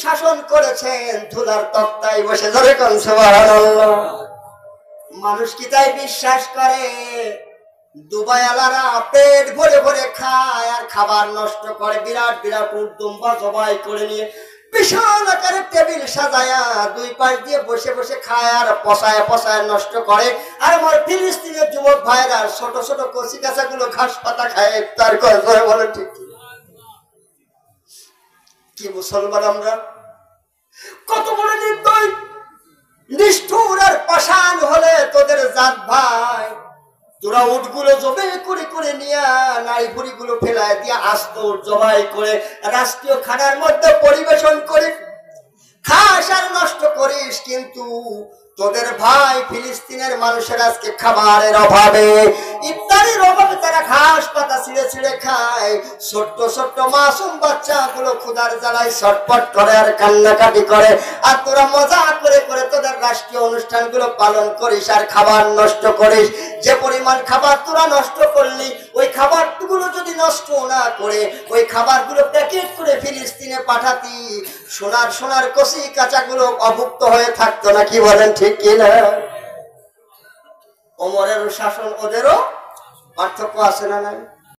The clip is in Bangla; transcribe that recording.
শাসন করেছেন ধুলার তক্তায় বসে, ধরে কোন সুবহানাল্লাহ। মানুষ কি তাই বিশ্বাস করে? দুবাই আলারা পেট ভরে ভরে খায় আর খাবার নষ্ট করে, বিরাট বিরাট উট দুম্বা জবাই করে নিয়ে বিশাল আকারের টেবিল সাজায়া দুই পাশ দিয়ে বসে বসে খায় আর পচায় পচায় নষ্ট করে। আর আমার ফিলিস্তিনের যুবক ভাইরা ছোট ছোট কচি কাঁচা গুলো ঘাস পাতা খায় ইফতার করে, বলে ঠিক কি মুসলমান আমরা? কত বড় নির্দয় নিষ্ঠুর আর পাষাণ হলে তোদের জাত ভাই! তোরা উটগুলো জবে করে করে নিয়ে নারী বুড়ি গুলো ফেলায় দিয়ে আস্ত জবাই করে রাষ্ট্রীয় খানার মধ্যে পরিবেশন করে খাস আর নষ্ট করিস। কিন্তু তোদের ভাই ফিলিস্তিনের মানুষের আজকে খাবারের অভাবে, ইফতারের অভাবে তারা ঘাস পাতা ছিঁড়ে ছিঁড়ে খায়। ছোট্ট ছোট্ট মাসুম বাচ্চা গুলো ক্ষুধার জ্বালায় ছটফট করে আর কান্নাকাটি করে। আর তোরা মজা করে করে তোদের রাষ্ট্রীয় অনুষ্ঠানগুলো পালন করিস আর খাবার নষ্ট করিস। যে পরিমাণ খাবার তোরা নষ্ট করলি, ওই খাবারগুলো যদি নষ্ট না করে ওই খাবারগুলো প্যাকেট করে ফিলিস্তিনে পাঠাতি, সোনার সোনার কচি কাঁচাগুলো অভুক্ত হয়ে থাকতো না। কি বলেন ঠিক কিনা? ওমরের শাসন ওদেরও পার্থক্য আছে না নাই?